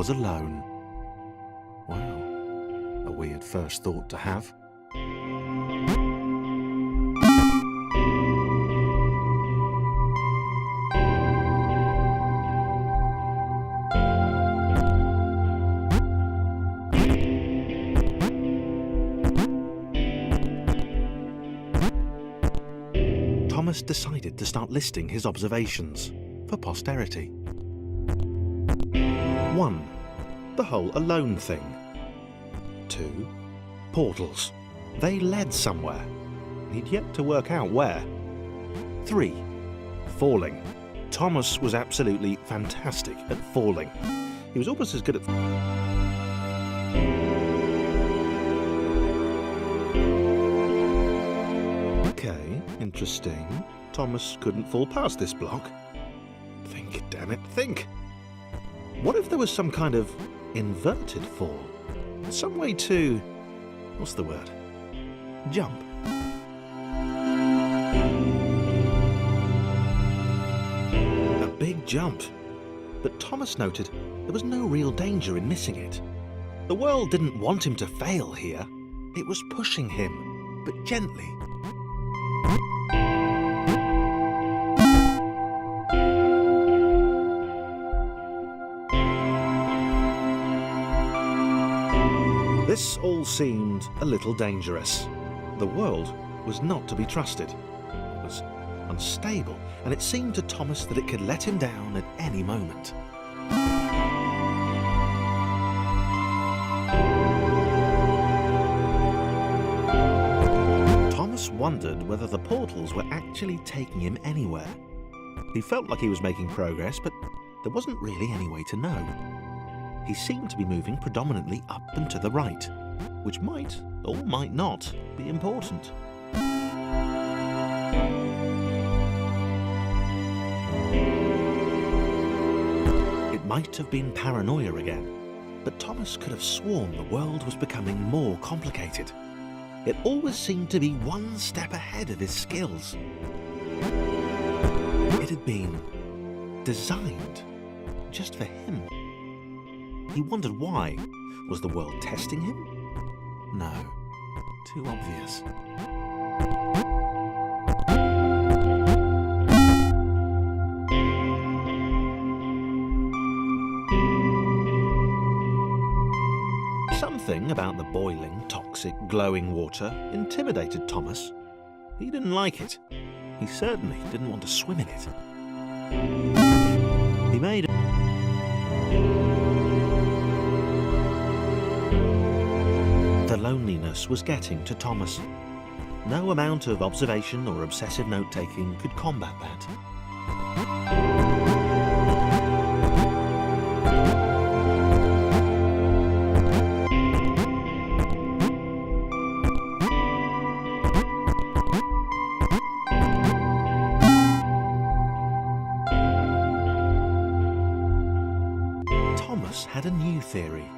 was alone. Wow, a weird first thought to have. Thomas decided to start listing his observations for posterity. 1. The whole alone thing. 2. Portals. They led somewhere. He'd yet to work out where. 3. Falling. Thomas was absolutely fantastic at falling. He was almost as good at... Okay, interesting. Thomas couldn't fall past this block. Think, damn it, think! What if there was some kind of inverted fall? Some way to... what's the word? Jump. A big jump. But Thomas noted there was no real danger in missing it. The world didn't want him to fail here. It was pushing him, but gently. This all seemed a little dangerous. The world was not to be trusted. It was unstable, and it seemed to Thomas that it could let him down at any moment. Thomas wondered whether the portals were actually taking him anywhere. He felt like he was making progress, but there wasn't really any way to know. He seemed to be moving predominantly up and to the right, which might, or might not, be important. It might have been paranoia again, but Thomas could have sworn the world was becoming more complicated. It always seemed to be one step ahead of his skills. It had been designed just for him. He wondered why. Was the world testing him? No. Too obvious. Something about the boiling, toxic, glowing water intimidated Thomas. He didn't like it. He certainly didn't want to swim in it. He made The loneliness was getting to Thomas. No amount of observation or obsessive note-taking could combat that. Thomas had a new theory.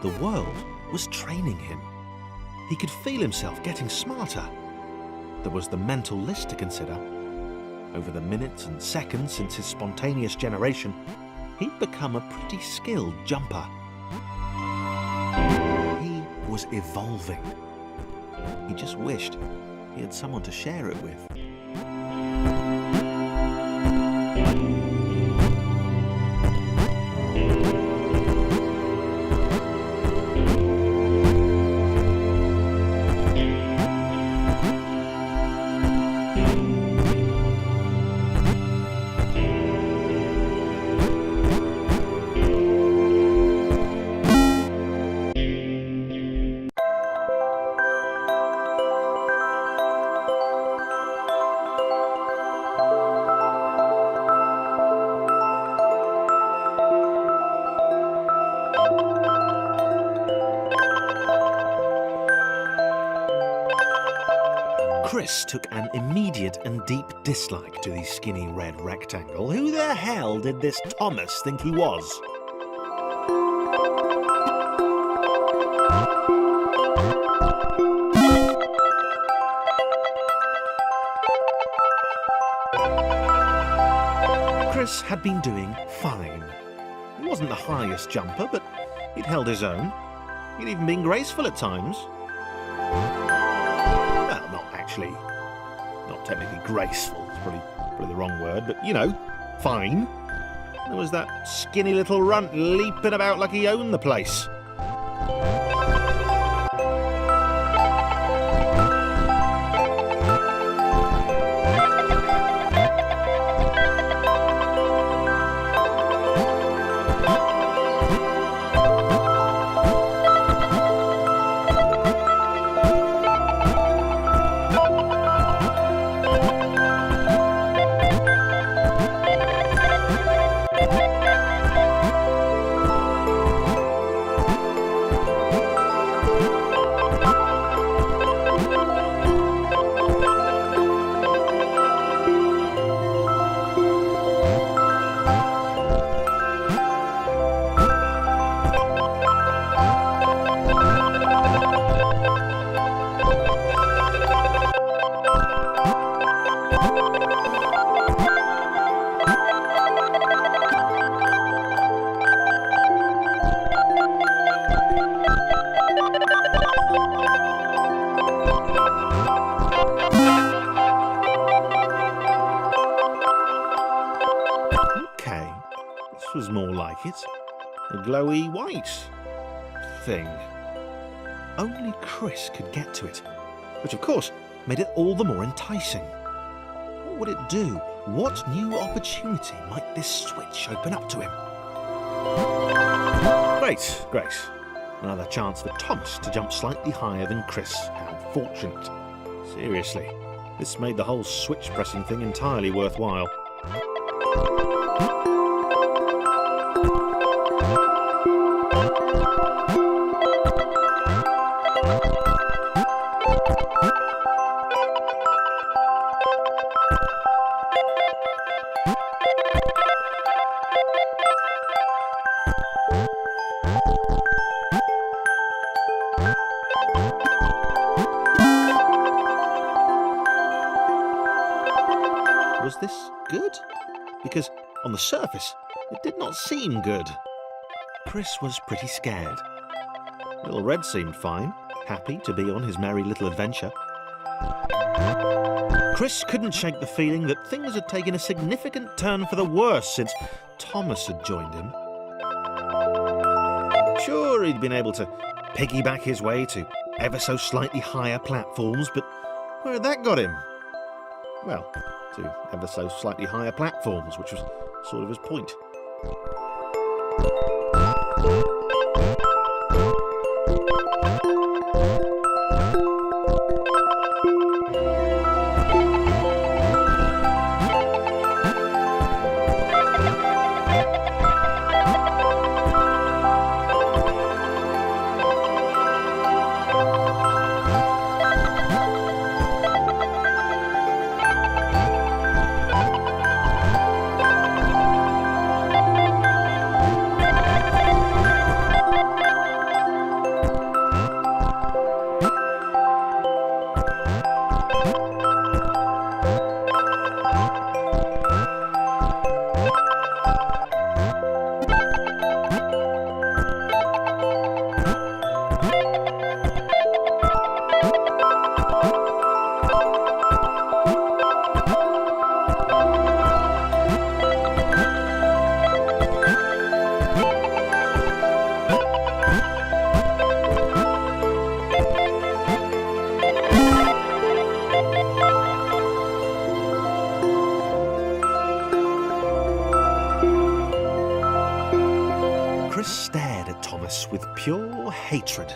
The world was training him. He could feel himself getting smarter. There was the mental list to consider. Over the minutes and seconds since his spontaneous generation, he'd become a pretty skilled jumper. He was evolving. He just wished he had someone to share it with. Chris took an immediate and deep dislike to the skinny red rectangle. Who the hell did this Thomas think he was? Chris had been doing fine. He wasn't the highest jumper, but he'd held his own. He'd even been graceful at times. Well, not technically graceful, it's probably the wrong word, but, you know, fine. There was that skinny little runt leaping about like he owned the place. Was more like it. A glowy white thing. Only Chris could get to it, which of course made it all the more enticing. What would it do? What new opportunity might this switch open up to him? Great. Another chance for Thomas to jump slightly higher than Chris. How fortunate. Seriously, this made the whole switch pressing thing entirely worthwhile. Was this good? Because on the surface, it did not seem good. Chris was pretty scared. Little Red seemed fine, happy to be on his merry little adventure. Chris couldn't shake the feeling that things had taken a significant turn for the worse since Thomas had joined him. Sure, he'd been able to piggyback his way to ever so slightly higher platforms, but where had that got him? Well, to ever so slightly higher platforms, which was sort of his point. Chris stared at Thomas with pure hatred.